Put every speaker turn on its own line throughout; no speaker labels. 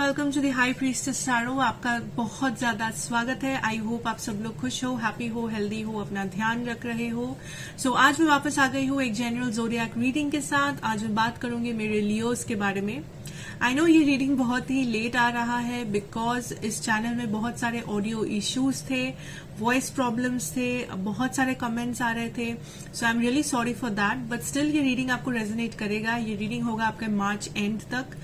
Welcome to the high priestess tarot. आपका बहुत ज्यादा स्वागत है। आई होप आप सब लोग खुश हो, हैप्पी हो, हेल्दी हो, अपना ध्यान रख रहे हो। आज मैं वापस आ गई हूँ एक जनरल ज़ोडिएक रीडिंग के साथ। आज मैं बात करूंगी मेरे लियोज के बारे में। आई नो ये रीडिंग बहुत ही लेट आ रहा है बिकॉज इस चैनल में बहुत सारे ऑडियो इश्यूज थे, वॉइस प्रॉब्लम्स थे, बहुत सारे कमेंट्स आ रहे थे। So I am really sorry for that, but still ये रीडिंग आपको रेजोनेट करेगा। ये रीडिंग होगा आपके मार्च एंड तक,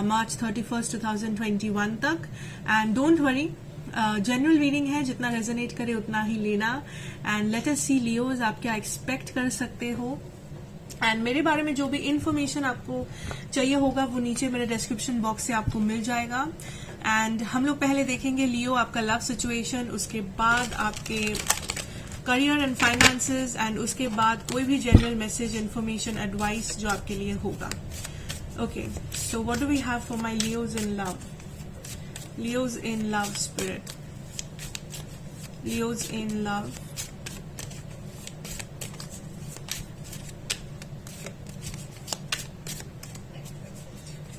मार्च 31, 2021 तक। And don't worry, general reading है, जितना रेजोनेट करे उतना ही लेना। And let us see Leos, आप क्या एक्सपेक्ट कर सकते हो। एंड मेरे बारे में जो भी इंफॉर्मेशन आपको चाहिए होगा वो नीचे मेरे डिस्क्रिप्शन बॉक्स से आपको मिल जाएगा। एंड हम लोग पहले देखेंगे लियो आपका लव सिचुएशन, उसके बाद आपके करियर एंड फाइनेंसेस, एंड उसके बाद कोई भी जनरल मैसेज, इंफॉर्मेशन, एडवाइस जो आपके लिए होगा। Okay, so what do we have for my Leos in love? Leos in love spirit, Leos in love.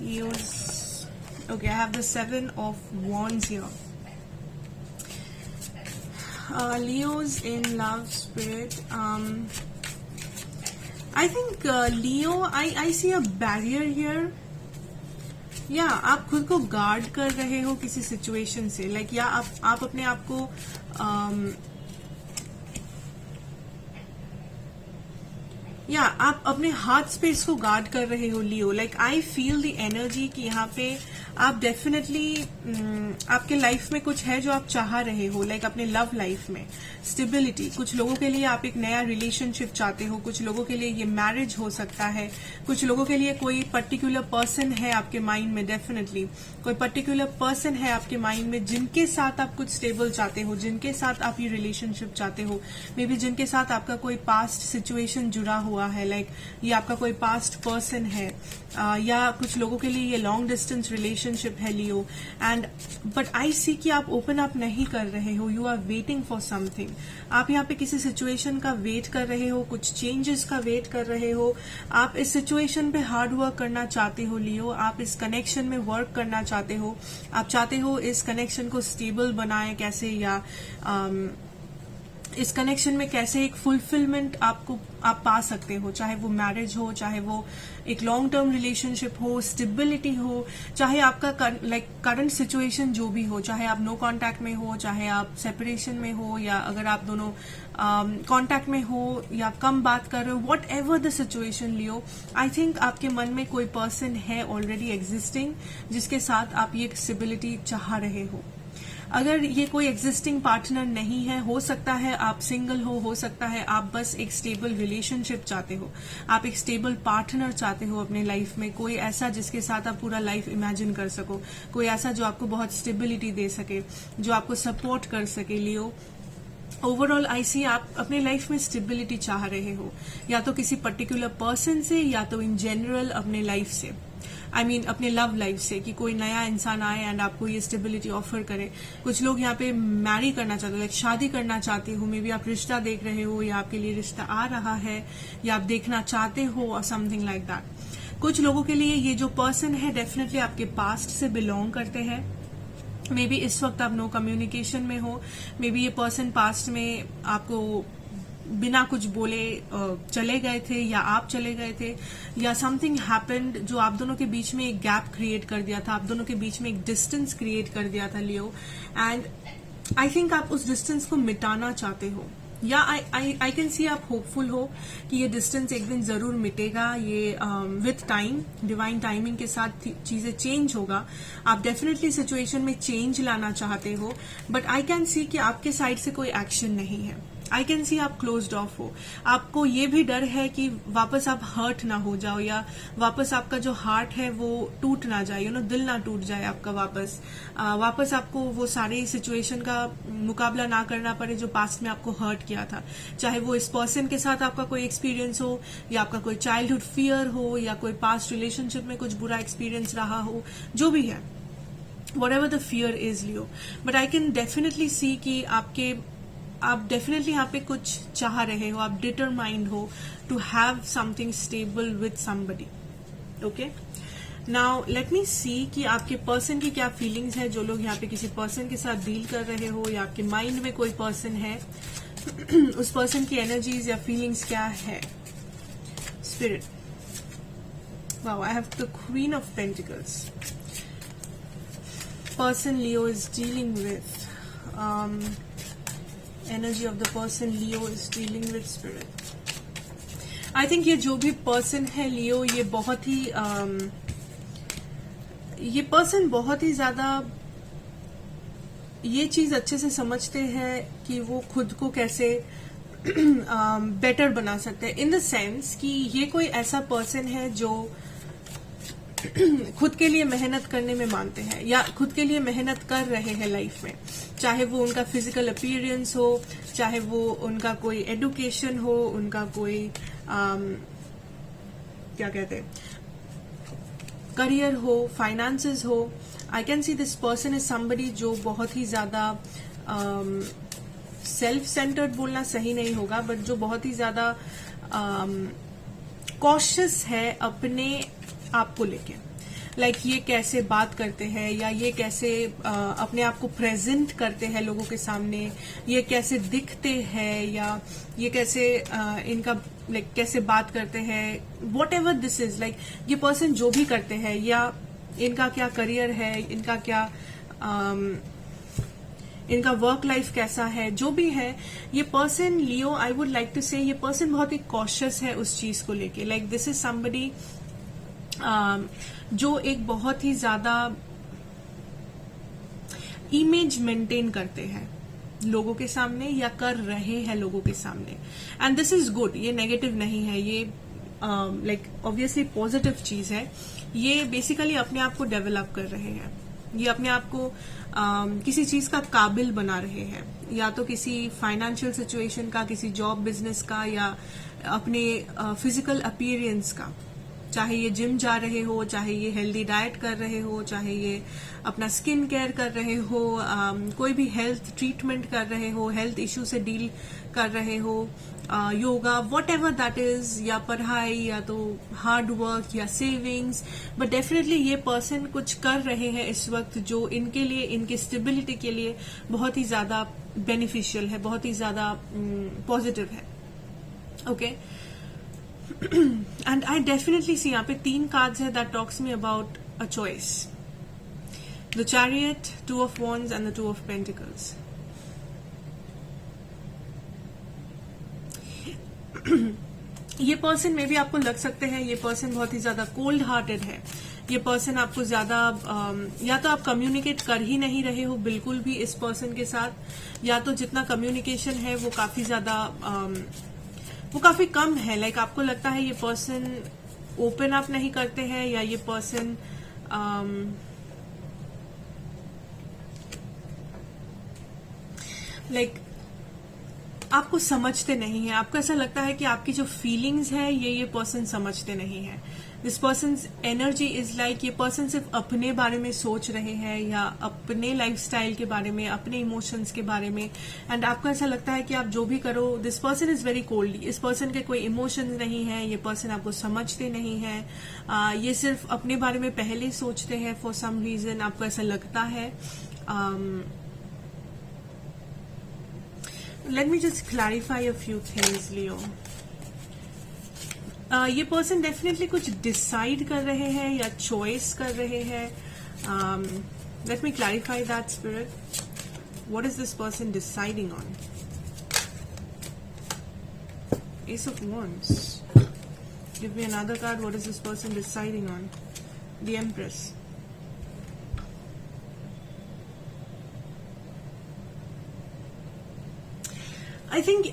Leos. Okay, I have the 7 of Wands here. Leos in love spirit. I think Leo, I see a barrier here. या आप खुद को guard कर रहे हो किसी situation से, like या आप अपने आप को या आप अपने हार्ट स्पेस को गार्ड कर रहे हो Leo. Like I feel the energy कि यहाँ पे आप डेफिनेटली आपके लाइफ में कुछ है जो आप चाह रहे हो, लाइक अपने लव लाइफ में स्टेबिलिटी। कुछ लोगों के लिए आप एक नया रिलेशनशिप चाहते हो, कुछ लोगों के लिए ये मैरिज हो सकता है, कुछ लोगों के लिए कोई पर्टिकुलर पर्सन है आपके माइंड में। डेफिनेटली कोई पर्टिकुलर पर्सन है आपके माइंड में जिनके साथ आप कुछ स्टेबल चाहते हो, जिनके साथ आप ये रिलेशनशिप चाहते हो, मे बी जिनके साथ आपका कोई पास्ट सिचुएशन जुड़ा हुआ है, लाइक ये आपका कोई पास्ट पर्सन है, या कुछ लोगों के लिए ये लॉन्ग डिस्टेंस रिलेशनशिप है लियो। एंड बट आई सी कि आप ओपन अप नहीं कर रहे हो, you are waiting for something. आप यहाँ पे किसी सिचुएशन का वेट कर रहे हो, कुछ चेंजेस का वेट कर रहे हो। आप इस सिचुएशन पे हार्ड वर्क करना चाहते हो लियो, आप इस कनेक्शन में वर्क करना चाहते हो, आप चाहते हो इस कनेक्शन को स्टेबल बनाए कैसे, या इस कनेक्शन में कैसे एक फुलफिलमेंट आप पा सकते हो, चाहे वो मैरिज हो, चाहे वो एक लॉन्ग टर्म रिलेशनशिप हो, स्टेबिलिटी हो, चाहे आपका लाइक करंट सिचुएशन जो भी हो, चाहे आप नो कांटेक्ट में हो, चाहे आप सेपरेशन में हो, या अगर आप दोनों कांटेक्ट में हो या कम बात कर रहे हो, what ever the situation Leo, I think आपके मन में कोई पर्सन है ऑलरेडी एग्जिस्टिंग जिसके साथ आप ये स्टेबिलिटी चाह रहे हो। अगर ये कोई एग्जिस्टिंग पार्टनर नहीं है, हो सकता है आप सिंगल हो सकता है आप बस एक स्टेबल रिलेशनशिप चाहते हो, आप एक स्टेबल पार्टनर चाहते हो अपने लाइफ में, कोई ऐसा जिसके साथ आप पूरा लाइफ इमेजिन कर सको, कोई ऐसा जो आपको बहुत स्टेबिलिटी दे सके, जो आपको सपोर्ट कर सके लियो। ओवरऑल आई सी आप अपने लाइफ में स्टेबिलिटी चाह रहे हो, या तो किसी पर्टिकुलर पर्सन से, या तो इन जनरल अपने लाइफ से, आई मीन अपने लव लाइफ से, कि कोई नया इंसान आए एंड आपको ये स्टेबिलिटी ऑफर करे। कुछ लोग यहाँ पे मैरी करना चाहते हो, लाइक शादी करना चाहते हो, मे बी आप रिश्ता देख रहे हो, या आपके लिए रिश्ता आ रहा है, या आप देखना चाहते हो, और समथिंग लाइक दैट। कुछ लोगों के लिए ये जो पर्सन है डेफिनेटली आपके पास्ट से बिलोंग करते हैं। मे बी इस वक्त आप नो कम्युनिकेशन में हो, मे बी ये पर्सन पास्ट में आपको बिना कुछ बोले चले गए थे, या आप चले गए थे, या समथिंग हैपेंड जो आप दोनों के बीच में एक गैप क्रिएट कर दिया था, आप दोनों के बीच में एक डिस्टेंस क्रिएट कर दिया था लियो। एंड आई थिंक आप उस डिस्टेंस को मिटाना चाहते हो, या आई कैन सी आप होपफुल हो कि ये डिस्टेंस एक दिन जरूर मिटेगा। ये विथ टाइम, डिवाइन टाइमिंग के साथ चीजें चेंज होगा। आप डेफिनेटली सिचुएशन में चेंज लाना चाहते हो, बट आई कैन सी कि आपके साइड से कोई एक्शन नहीं है। आई कैन सी आप क्लोज्ड ऑफ हो, आपको ये भी डर है कि वापस आप हर्ट ना हो जाओ, या वापस आपका जो हार्ट है वो टूट ना जाए, दिल ना टूट जाए आपका, वापस आपको वो सारी सिचुएशन का मुकाबला ना करना पड़े जो पास्ट में आपको हर्ट किया था। चाहे वो इस पर्सन के साथ आपका कोई एक्सपीरियंस हो, या आपका कोई चाइल्डहुड फियर हो, या कोई पास्ट रिलेशनशिप में कुछ बुरा एक्सपीरियंस रहा हो, जो भी है, whatever the fear is Leo. But I can definitely see कि आप डेफिनेटली यहाँ पे कुछ चाह रहे हो, आप डिटरमाइंड हो to have something stable with somebody. Okay, now let me see कि आपके पर्सन की क्या फीलिंग्स है। जो लोग यहाँ पे किसी पर्सन के साथ डील कर रहे हो या आपके माइंड में कोई पर्सन है, उस पर्सन की एनर्जीज या फीलिंग्स क्या है। Spirit, wow, I have the queen of pentacles. Person Leo is dealing with energy of the person Leo is dealing with spirit. I think ये जो भी पर्सन है लियो, ये बहुत ही ये पर्सन बहुत ही ज्यादा ये चीज अच्छे से समझते हैं कि वो खुद को कैसे बेटर बना सकते हैं, इन द सेंस कि ये कोई ऐसा पर्सन है जो खुद के लिए मेहनत करने में मानते हैं या खुद के लिए मेहनत कर रहे हैं लाइफ में, चाहे वो उनका फिजिकल अपीयरेंस हो, चाहे वो उनका कोई एडुकेशन हो, उनका कोई क्या कहते हैं करियर हो, फाइनेंसेस हो। आई can see this person is somebody जो बहुत ही ज्यादा सेल्फ सेंटर्ड बोलना सही नहीं होगा, बट जो बहुत ही ज्यादा कॉशियस है अपने आप को लेके। लाइक ये कैसे बात करते हैं या ये कैसे अपने आप को प्रेजेंट करते हैं लोगों के सामने, ये कैसे दिखते हैं या ये कैसे इनका लाइक कैसे बात करते हैं, what ever this is. Like ये पर्सन जो भी करते हैं या इनका क्या करियर है, इनका क्या इनका वर्क लाइफ कैसा है, जो भी है, ये person Leo, I would like to say ये पर्सन बहुत ही कॉशियस है उस चीज को लेके। लाइक दिस इज समबडी जो एक बहुत ही ज्यादा इमेज मेंटेन करते हैं लोगों के सामने या कर रहे हैं लोगों के सामने, एंड दिस इज गुड। ये नेगेटिव नहीं है, ये लाइक ऑब्वियसली पॉजिटिव चीज है। ये बेसिकली अपने आप को डेवलप कर रहे हैं, ये अपने आप को किसी चीज का काबिल बना रहे हैं, या तो किसी फाइनेंशियल सिचुएशन का, किसी जॉब बिजनेस का, या अपने फिजिकल अपीयरेंस का। चाहे ये जिम जा रहे हो, चाहे ये हेल्दी डाइट कर रहे हो, चाहे ये अपना स्किन केयर कर रहे हो, कोई भी हेल्थ ट्रीटमेंट कर रहे हो, हेल्थ इश्यू से डील कर रहे हो, yoga, what ever that is, या पढ़ाई, या तो हार्ड वर्क या सेविंग्स। बट डेफिनेटली ये पर्सन कुछ कर रहे हैं इस वक्त जो इनके लिए, इनकी स्टेबिलिटी के लिए बहुत ही ज्यादा बेनिफिशियल है, बहुत ही ज्यादा पॉजिटिव है। Okay, and I definitely see यहाँ पे 3 cards है that talks me about a choice. The Chariot, 2 of Wands and the 2 of Pentacles. ये पर्सन में भी आपको लग सकते हैं ये पर्सन बहुत ही ज्यादा कोल्ड हार्टेड है। ये पर्सन आपको ज्यादा या तो आप कम्युनिकेट कर ही नहीं रहे हो बिल्कुल भी इस पर्सन के साथ, या तो जितना कम्युनिकेशन है वो काफी ज्यादा वो काफी कम है। लाइक आपको लगता है ये पर्सन ओपन अप नहीं करते हैं, या ये पर्सन लाइक आपको समझते नहीं है। आपको ऐसा लगता है कि आपकी जो फीलिंग्स है ये पर्सन समझते नहीं है। This person energy is like ये पर्सन सिर्फ अपने बारे में सोच रहे हैं या अपने लाइफस्टाइल के बारे में, अपने इमोशंस के बारे में, एंड आपको ऐसा लगता है कि आप जो भी करो, this person is very cold. इस पर्सन के कोई इमोशंस नहीं है, ये पर्सन आपको समझते नहीं है, ये सिर्फ अपने बारे में पहले सोचते हैं फॉर सम रीजन, आपको ऐसा लगता है। Let me just clarify a few things Leo. ये पर्सन डेफिनेटली कुछ डिसाइड कर रहे हैं या चॉइस कर रहे हैं। Let me clarify that spirit. What is this person deciding on? S of wands. Give me another card. What is this person deciding on? The empress. I think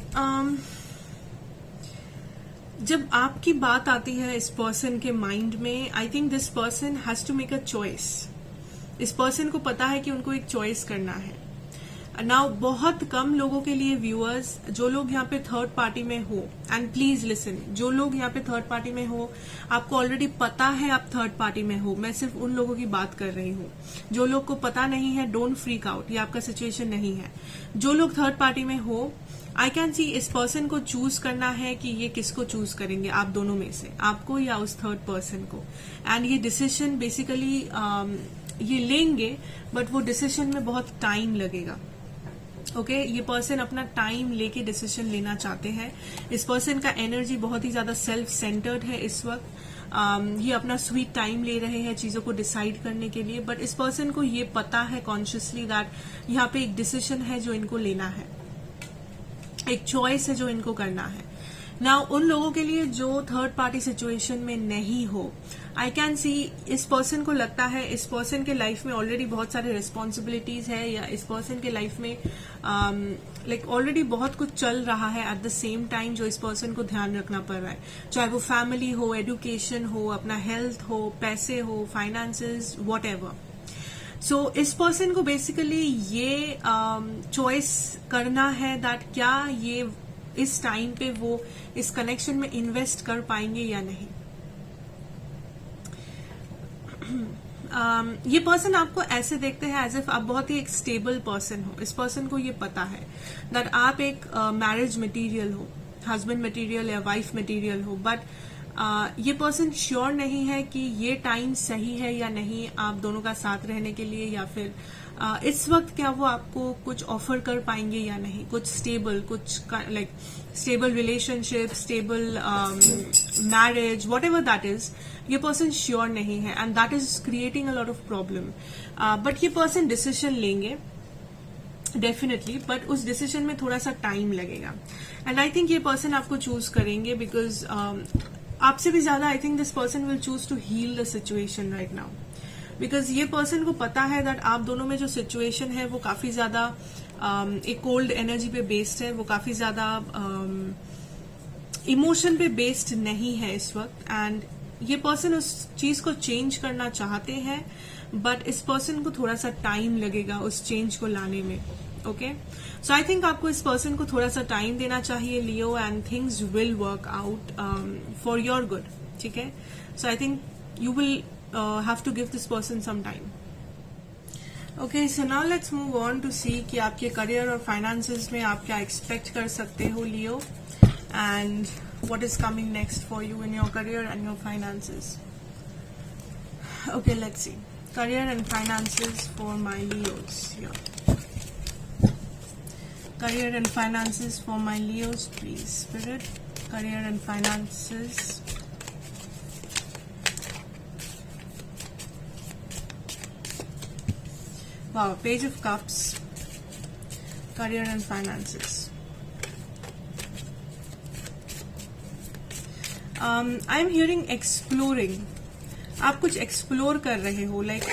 जब आपकी बात आती है इस पर्सन के माइंड में, I think this person has to make a choice. इस person को पता है कि उनको एक चॉइस करना है। नाउ बहुत कम लोगों के लिए व्यूअर्स, जो लोग यहाँ पे थर्ड पार्टी में हो, एंड प्लीज लिसन, जो लोग यहाँ पे थर्ड पार्टी में हो, आपको ऑलरेडी पता है आप थर्ड पार्टी में हो, मैं सिर्फ उन लोगों की बात कर रही हूँ। जो लोग को पता नहीं है, डोंट फ्रीक आउट, ये आपका सिचुएशन नहीं है। जो लोग थर्ड पार्टी में हो, आई कैन सी इस पर्सन को चूज करना है कि ये किसको चूज करेंगे, आप दोनों में से, आपको या उस थर्ड पर्सन को। एंड ये डिसीजन बेसिकली ये लेंगे, बट वो डिसीजन में बहुत टाइम लगेगा। ओके, ये पर्सन अपना टाइम लेके डिसीजन लेना चाहते हैं। इस पर्सन का एनर्जी बहुत ही ज्यादा सेल्फ सेंटर्ड है इस वक्त। ये अपना स्वीट टाइम ले रहे हैं चीजों को डिसाइड करने के लिए, बट इस पर्सन को ये पता है कॉन्शियसली दैट यहाँ पे एक डिसीजन है जो इनको लेना है, एक चॉइस है जो इनको करना है। नाउ उन लोगों के लिए जो थर्ड पार्टी सिचुएशन में नहीं हो, आई कैन सी इस पर्सन को लगता है इस पर्सन के लाइफ में ऑलरेडी बहुत सारे रिस्पॉन्सिबिलिटीज है, या इस पर्सन के लाइफ में लाइक ऑलरेडी बहुत कुछ चल रहा है एट द सेम टाइम जो इस पर्सन को ध्यान रखना पड़ रहा है, चाहे वो फैमिली हो, एजुकेशन हो, अपना हेल्थ हो, पैसे हो, फाइनेंसेस, वॉट एवर। सो इस पर्सन को बेसिकली ये चॉइस करना है दैट क्या ये इस टाइम पे वो इस कनेक्शन में इन्वेस्ट कर पाएंगे या नहीं। ये पर्सन आपको ऐसे देखते हैं एज इफ आप बहुत ही एक स्टेबल पर्सन हो। इस पर्सन को ये पता है दैट आप एक मैरिज मटेरियल हो, हस्बैंड मटेरियल या वाइफ मटेरियल हो, बट ये पर्सन श्योर नहीं है कि ये टाइम सही है या नहीं आप दोनों का साथ रहने के लिए, या फिर इस वक्त क्या वो आपको कुछ ऑफर कर पाएंगे या नहीं, कुछ स्टेबल, कुछ like stable relationship, stable marriage, whatever that is. ये पर्सन श्योर नहीं है and that is creating a lot of problem. But ये पर्सन डिसीजन लेंगे डेफिनेटली, बट उस डिसीजन में थोड़ा सा टाइम लगेगा। एंड आई थिंक ये पर्सन आपको चूज करेंगे बिकॉज आपसे भी ज्यादा I think this person will choose to heal the situation right now, because ये पर्सन को पता है दैट आप दोनों में जो सिचुएशन है वो काफी ज्यादा एक कोल्ड एनर्जी पे बेस्ड है, वो काफी ज्यादा इमोशन पे बेस्ड नहीं है इस वक्त। एंड ये पर्सन उस चीज को चेंज करना चाहते हैं, बट इस पर्सन को थोड़ा सा टाइम लगेगा उस चेंज को लाने में। ओके, सो आई थिंक आपको इस पर्सन को थोड़ा सा टाइम देना चाहिए Leo, and things will work out for your good. ठीक है, so I think you will have to give this person some time. Okay, so now let's move on to see कि आपके career और finances में आप क्या expect कर सकते हो लियो, and what is coming next for you in your career and your finances. Okay, let's see. Career and finances for my Leos here. Career and finances for my Leos, please, Spirit. Career and finances. Wow, Page of Cups, career and finances. I'm hearing exploring. आप कुछ explore कर रहे हो, like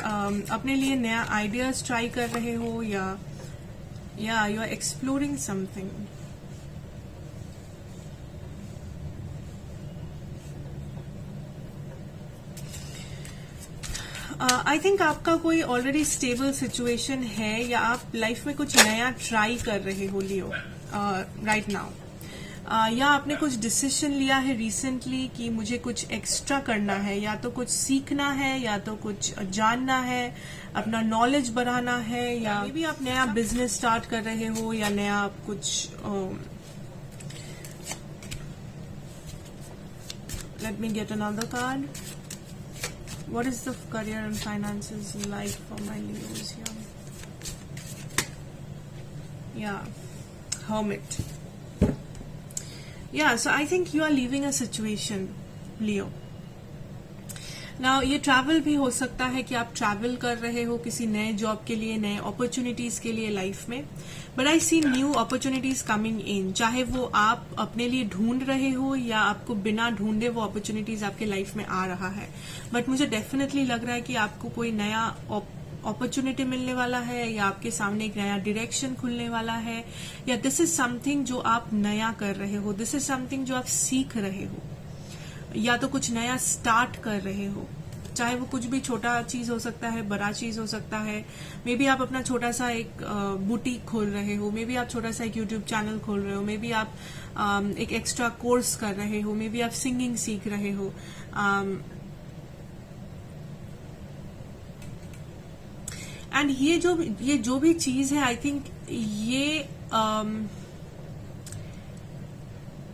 अपने लिए नया ideas try कर रहे हो, या you are exploring something. I think आपका कोई ऑलरेडी स्टेबल सिचुएशन है, या आप लाइफ में कुछ नया ट्राई कर रहे हो लियो राइट नाउ, या आपने कुछ डिसीजन लिया है रिसेंटली कि मुझे कुछ एक्स्ट्रा करना है, या तो कुछ सीखना है, या तो कुछ जानना है, अपना नॉलेज बढ़ाना है, या भी आप नया बिजनेस स्टार्ट कर रहे हो, या नया कुछ let me get another card. What is the career and finances like for my Leos here? Yeah, Hermit. Yeah, so I think you are leaving a situation, Leo. Now, ये travel भी हो सकता है कि आप ट्रैवल कर रहे हो किसी नए जॉब के लिए, नए अपॉर्चुनिटीज के लिए लाइफ में, but I see new opportunities coming in, चाहे वो आप अपने लिए ढूंढ रहे हो या आपको बिना ढूंढे वो अपॉर्चुनिटीज आपके लाइफ में आ रहा है। बट मुझे डेफिनेटली लग रहा है कि आपको कोई नया अपॉर्चुनिटी मिलने वाला है, या आपके सामने एक नया डायरेक्शन खुलने वाला है, या दिस इज समथिंग जो आप नया कर रहे हो, दिस इज समथिंग जो आप सीख रहे हो, या तो कुछ नया स्टार्ट कर रहे हो। चाहे वो कुछ भी छोटा चीज हो सकता है, बड़ा चीज हो सकता है। मे बी आप अपना छोटा सा एक बुटीक खोल रहे हो, मे बी आप छोटा सा एक यूट्यूब चैनल खोल रहे हो, मे बी आप एक एक्स्ट्रा कोर्स कर रहे हो, मे बी आप सिंगिंग सीख रहे हो। एंड ये जो भी चीज है, आई थिंक ये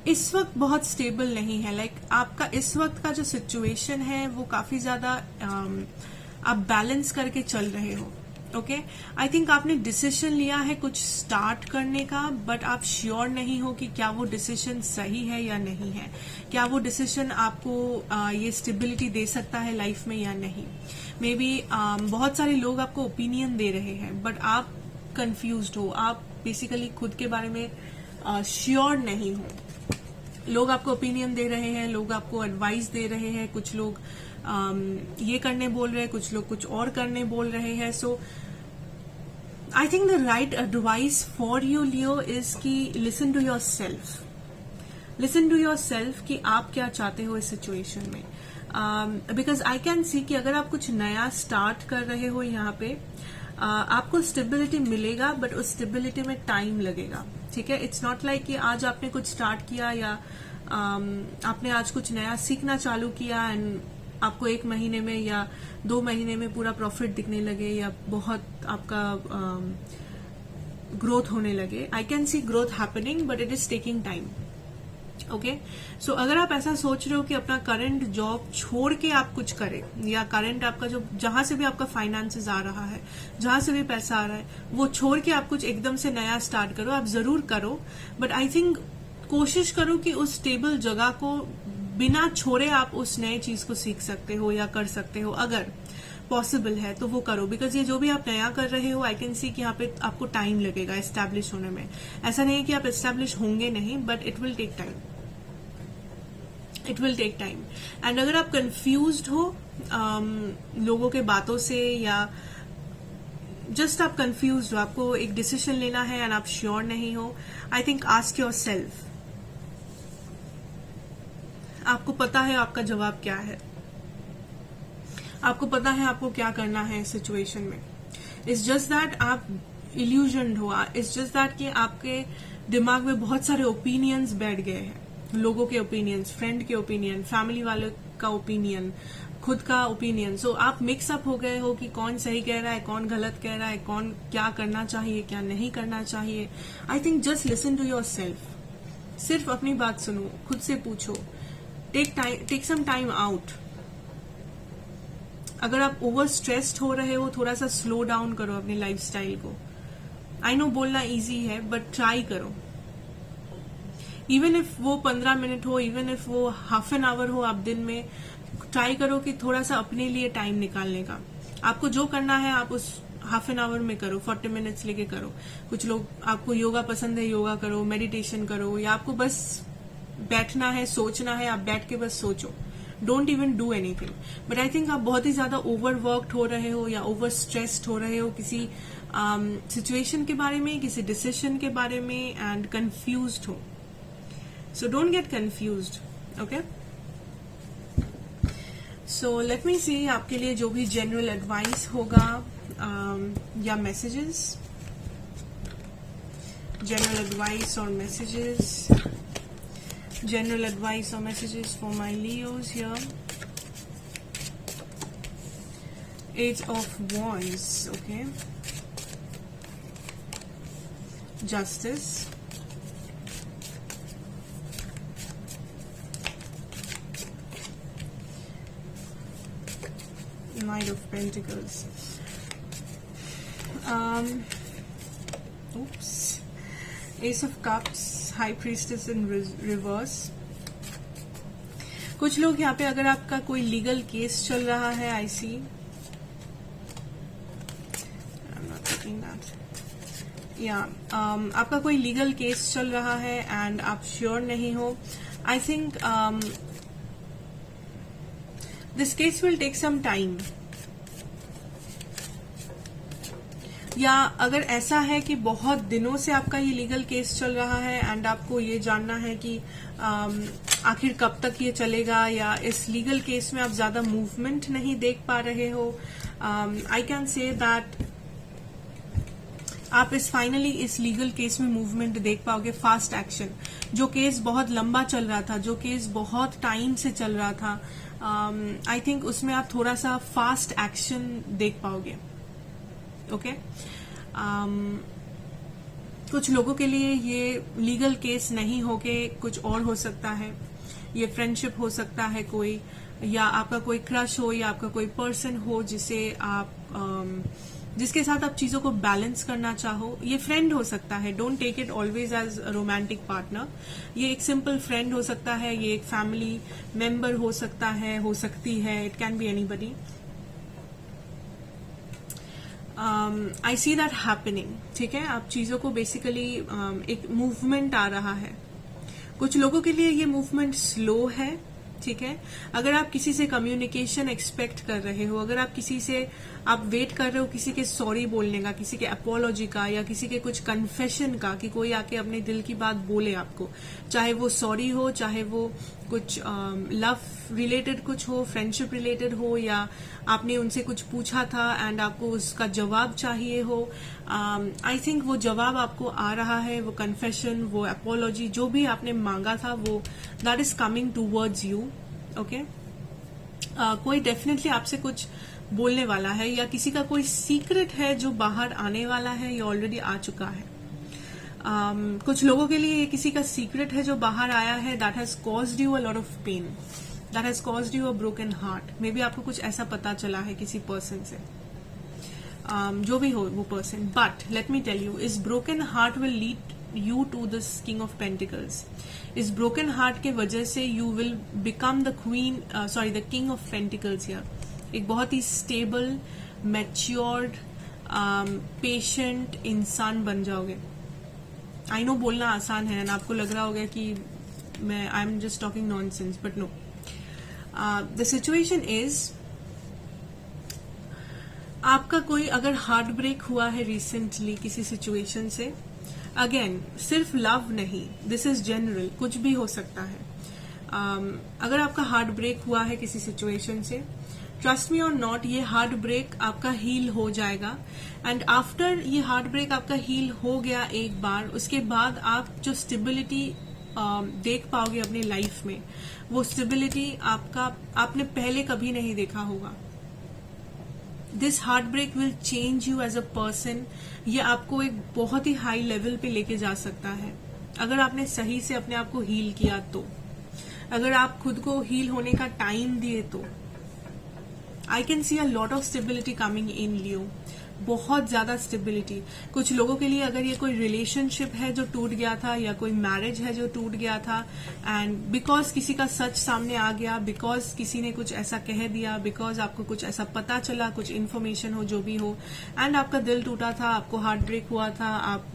इस वक्त बहुत स्टेबल नहीं है। लाइक आपका इस वक्त का जो सिचुएशन है वो काफी ज्यादा आप बैलेंस करके चल रहे हो। ओके, आई थिंक आपने डिसीजन लिया है कुछ स्टार्ट करने का, बट आप श्योर नहीं हो कि क्या वो डिसीजन सही है या नहीं है, क्या वो डिसीजन आपको ये स्टेबिलिटी दे सकता है लाइफ में या नहीं। मे बी बहुत सारे लोग आपको ओपिनियन दे रहे हैं, बट आप कंफ्यूज्ड हो, आप बेसिकली खुद के बारे में श्योर नहीं हो। लोग आपको ओपिनियन दे रहे हैं, लोग आपको एडवाइस दे रहे हैं, कुछ लोग ये करने बोल रहे हैं, कुछ लोग कुछ और करने बोल रहे हैं। So I think the right advice for you Leo is कि listen to yourself, listen to yourself कि आप क्या चाहते हो इस सिचुएशन में। बिकॉज आई कैन सी कि अगर आप कुछ नया स्टार्ट कर रहे हो यहाँ पे, आपको स्टेबिलिटी मिलेगा, बट उस स्टेबिलिटी में टाइम लगेगा। ठीक है, इट्स नॉट लाइक कि आज आपने कुछ स्टार्ट किया या आपने आज कुछ नया सीखना चालू किया एंड आपको 1 महीने में या 2 महीने में पूरा प्रॉफिट दिखने लगे या बहुत आपका ग्रोथ होने लगे। I can see growth happening, but it is taking time. Okay, so अगर आप ऐसा सोच रहे हो कि अपना करंट जॉब छोड़ के आप कुछ करें, या करंट आपका जो जहां से भी आपका फाइनेंसेस आ रहा है, जहां से भी पैसा आ रहा है, वो छोड़ के आप कुछ एकदम से नया स्टार्ट करो, आप जरूर करो, बट आई थिंक कोशिश करो कि उस स्टेबल जगह को बिना छोड़े आप उस नए चीज को सीख सकते हो या कर सकते हो। अगर पॉसिबल है तो वो करो, बिकॉज ये जो भी आप नया कर रहे हो, आई कैन सी कि यहाँ पे आपको टाइम लगेगा एस्टैब्लिश होने में। ऐसा नहीं है कि आप एस्टैब्लिश होंगे नहीं, but it will take time, it will take time. And अगर आप कंफ्यूज्ड हो लोगों के बातों से, या जस्ट आप कंफ्यूज्ड हो, आपको एक डिसीजन लेना है एंड आप श्योर नहीं हो, I think ask your self, आपको पता है आपका जवाब क्या है, आपको पता है आपको क्या करना है इस सिचुएशन में। इट्स जस्ट दैट आप इल्यूजन्ड हो, इट्स जस्ट दैट कि आपके दिमाग में बहुत सारे ओपिनियंस बैठ गए हैं, लोगों के ओपिनियंस, फ्रेंड के ओपिनियन, फैमिली वालों का ओपिनियन, खुद का ओपिनियन। सो आप मिक्सअप हो गए हो कि कौन सही कह रहा है, कौन गलत कह रहा है, कौन क्या करना चाहिए, क्या नहीं करना चाहिए। I think just listen to yourself, सिर्फ अपनी बात सुनो, खुद से पूछो, टेक सम टाइम आउट। अगर आप ओवर स्ट्रेस्ड हो रहे हो, थोड़ा सा स्लो डाउन करो अपनी लाइफस्टाइल को। आई नो बोलना इजी है, बट ट्राई करो। इवन इफ वो 15 मिनट हो, इवन इफ वो हाफ एन आवर हो, आप दिन में ट्राई करो कि थोड़ा सा अपने लिए टाइम निकालने का। आपको जो करना है आप उस हाफ एन आवर में करो, 40 मिनट्स लेके करो। कुछ लोग, आपको योगा पसंद है, योगा करो, मेडिटेशन करो, या आपको बस बैठना है, सोचना है, आप बैठ के बस सोचो। Don't even do anything. But I think आप बहुत ही ज्यादा ओवरवर्कड हो रहे हो या ओवर स्ट्रेस्ड हो रहे हो किसी सिचुएशन के बारे में, किसी डिसीजन के बारे में, एंड कंफ्यूज्ड हो। So don't get confused, okay? So let me see आपके लिए जो भी general advice होगा या messages, general advice or messages, general advice or messages for my Leos here. Eight of Wands, okay? Justice. Knight of Pentacles. Oops. Ace of Cups, High Priestess in reverse. कुछ लोग यहाँ पे, अगर आपका कोई legal case चल रहा है, आई सी, आपका कोई लीगल केस चल रहा है एंड आप श्योर नहीं हो, I think this case will take some time. या अगर ऐसा है कि बहुत दिनों से आपका ये लीगल केस चल रहा है एंड आपको ये जानना है कि आखिर कब तक ये चलेगा, या इस लीगल केस में आप ज्यादा मूवमेंट नहीं देख पा रहे हो. आई कैन से दैट आप फाइनली इस लीगल केस में मूवमेंट देख पाओगे, फास्ट एक्शन. जो केस बहुत लंबा चल रहा था, जो केस बहुत टाइम से चल रहा था, आई थिंक उसमें आप थोड़ा सा फास्ट एक्शन देख पाओगे. ओके. कुछ लोगों के लिए ये लीगल केस नहीं होके कुछ और हो सकता है. ये फ्रेंडशिप हो सकता है कोई, या आपका कोई क्रश हो, या आपका कोई पर्सन हो जिसे आप जिसके साथ आप चीजों को बैलेंस करना चाहो. ये फ्रेंड हो सकता है. Don't take it always as romantic partner. ये एक सिंपल फ्रेंड हो सकता है, ये एक फैमिली मेंबर हो सकता है, हो सकती है. It can be anybody. I see that happening. ठीक है. आप चीजों को बेसिकली एक मूवमेंट आ रहा है. कुछ लोगों के लिए ये मूवमेंट स्लो है. ठीक है. अगर आप किसी से कम्युनिकेशन एक्सपेक्ट कर रहे हो, अगर आप किसी से आप वेट कर रहे हो किसी के सॉरी बोलने का, किसी के अपोलॉजी का, या किसी के कुछ कन्फेशन का, कि कोई आके अपने दिल की बात बोले आपको, चाहे वो सॉरी हो, चाहे वो कुछ लव रिलेटेड कुछ हो, फ्रेंडशिप रिलेटेड हो, या आपने उनसे कुछ पूछा था एंड आपको उसका जवाब चाहिए हो. आई थिंक वो जवाब आपको आ रहा है. वो कन्फेशन, वो अपोलॉजी, जो भी आपने मांगा था, वो that is coming towards you. Okay. कोई डेफिनेटली आपसे कुछ बोलने वाला है, या किसी का कोई सीक्रेट है जो बाहर आने वाला है, या ऑलरेडी आ चुका है. कुछ लोगों के लिए किसी का सीक्रेट है जो बाहर आया है, that has caused you a lot of pain, that has caused you a broken heart. Maybe आपको कुछ ऐसा पता चला है किसी पर्सन से, जो भी हो वो person. But let me tell you, इस broken heart will lead you to this king of pentacles. इस ब्रोकन हार्ट के वजह से you will become the the king of pentacles. यार एक बहुत ही स्टेबल, मैच्योर्ड, पेशेंट इंसान बन जाओगे. आई नो बोलना आसान है, ना आपको लग रहा होगा कि मैं I am just talking nonsense, but no. The situation is, आपका कोई अगर हार्ट ब्रेक हुआ है रिसेंटली किसी सिचुएशन से, अगेन सिर्फ लव नहीं, दिस इज जनरल, कुछ भी हो सकता है. अगर आपका हार्ट ब्रेक हुआ है किसी सिचुएशन से, ट्रस्ट मी और नॉट, ये हार्ट ब्रेक आपका हील हो जाएगा. एंड आफ्टर ये हार्ट ब्रेक आपका हील हो गया एक बार, उसके बाद आप जो स्टेबिलिटी देख पाओगे अपनी लाइफ में, वो स्टेबिलिटी आपने पहले कभी नहीं देखा होगा. This heartbreak will change you as a person. ये आपको एक बहुत ही हाई लेवल पे लेके जा सकता है, अगर आपने सही से अपने आप को हील किया तो, अगर आप खुद को हील होने का टाइम दिए तो. I can see a lot of stability coming in Leo. बहुत ज्यादा स्टेबिलिटी. कुछ लोगों के लिए अगर ये कोई रिलेशनशिप है जो टूट गया था, या कोई मैरिज है जो टूट गया था, एंड बिकॉज किसी का सच सामने आ गया, बिकॉज किसी ने कुछ ऐसा कह दिया, बिकॉज आपको कुछ ऐसा पता चला, कुछ इन्फॉर्मेशन हो, जो भी हो, एंड आपका दिल टूटा था, आपको हार्ट ब्रेक हुआ था, आप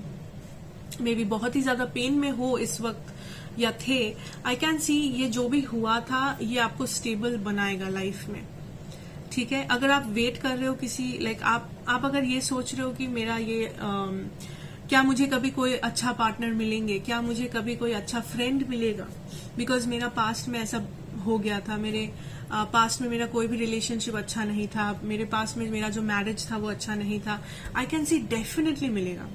मे बी बहुत ही ज्यादा पेन में हो इस वक्त, या थे. आई कैन सी ये जो भी हुआ था, ये आपको स्टेबल बनाएगा लाइफ में. ठीक है. अगर आप वेट कर रहे हो किसी आप अगर ये सोच रहे हो कि मेरा ये क्या मुझे कभी कोई अच्छा पार्टनर मिलेंगे, क्या मुझे कभी कोई अच्छा फ्रेंड मिलेगा, बिकॉज मेरा पास्ट में ऐसा हो गया था, मेरे पास्ट में मेरा कोई भी रिलेशनशिप अच्छा नहीं था, मेरे पास्ट में मेरा जो मैरिज था वो अच्छा नहीं था. आई कैन सी डेफिनेटली मिलेगा.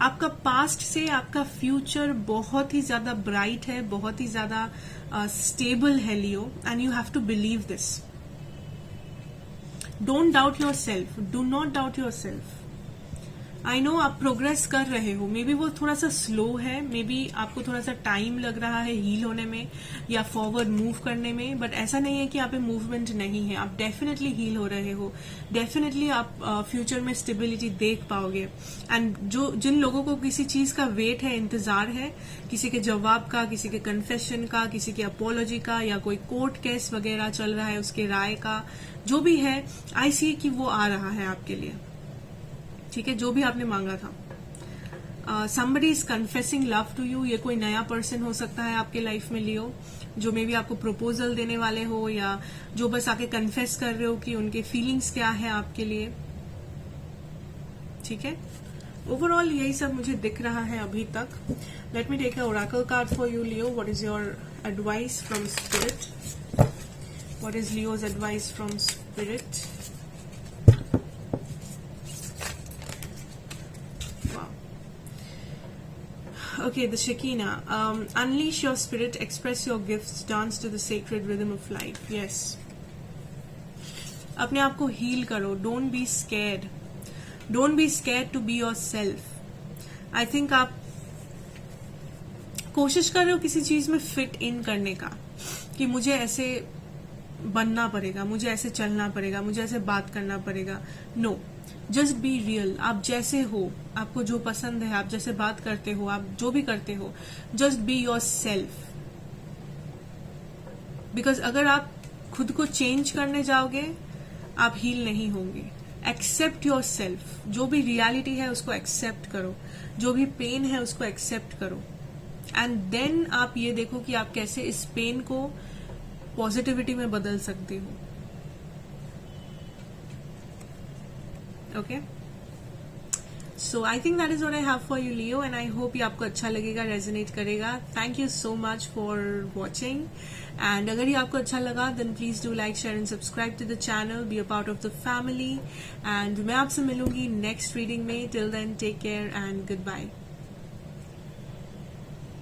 आपका पास्ट से आपका फ्यूचर बहुत ही ज्यादा ब्राइट है, बहुत ही ज्यादा स्टेबल है Leo, and you have to believe this. Don't doubt yourself, do not doubt yourself. I know आप प्रोग्रेस कर रहे हो, मे बी वो थोड़ा सा स्लो है, मे बी आपको थोड़ा सा टाइम लग रहा है हील होने में या फॉरवर्ड मूव करने में, बट ऐसा नहीं है कि आप में मूवमेंट नहीं है. आप डेफिनेटली हील हो रहे हो, डेफिनेटली आप फ्यूचर में स्टेबिलिटी देख पाओगे. एंड जिन लोगों को किसी चीज का वेट है, इंतजार है, किसी के जवाब का, किसी के कन्फेशन का, किसी के अपोलॉजी का, या कोई कोर्ट केस वगैरह चल रहा है उसके राय का, जो भी है, आई सी कि वो आ रहा है आपके लिए. ठीक है. जो भी आपने मांगा था. somebody is confessing love to you. ये कोई नया पर्सन हो सकता है आपके लाइफ में लियो, जो मे बी आपको प्रपोजल देने वाले हो, या जो बस आके कन्फेस कर रहे हो कि उनके फीलिंग्स क्या है आपके लिए. ठीक है. ओवरऑल यही सब मुझे दिख रहा है अभी तक. Let me take a oracle card for you Leo. What is your advice from spirit? What is Leo's advice from spirit? Wow. Okay, the Shekinah. Unleash your spirit, express your gifts, dance to the sacred rhythm of life. Yes. अपने आप को heal करो. Don't be scared. Don't be scared to be yourself. I think आप कोशिश कर रहे हो किसी चीज में फिट इन करने का, कि मुझे ऐसे बनना पड़ेगा, मुझे ऐसे चलना पड़ेगा, मुझे ऐसे बात करना पड़ेगा. No, just be real. आप जैसे हो, आपको जो पसंद है, आप जैसे बात करते हो, आप जो भी करते हो, just be your self. Because अगर आप खुद को चेंज करने जाओगे, आप हील नहीं होंगे. Accept yourself. जो भी रियलिटी है उसको एक्सेप्ट करो, जो भी पेन है उसको एक्सेप्ट करो, एंड देन आप ये देखो कि आप कैसे इस पेन को पॉजिटिविटी में बदल सकते हो. Okay, so I think that is what I have for you Leo, and I hope ये आपको अच्छा लगेगा, रेजोनेट करेगा. Thank you so much for watching. And अगर ये आपको अच्छा लगा, then please do like, share and subscribe to the channel. Be a part of the family. And मैं आपसे मिलूंगी नेक्स्ट रीडिंग में. Till then, take care and good bye.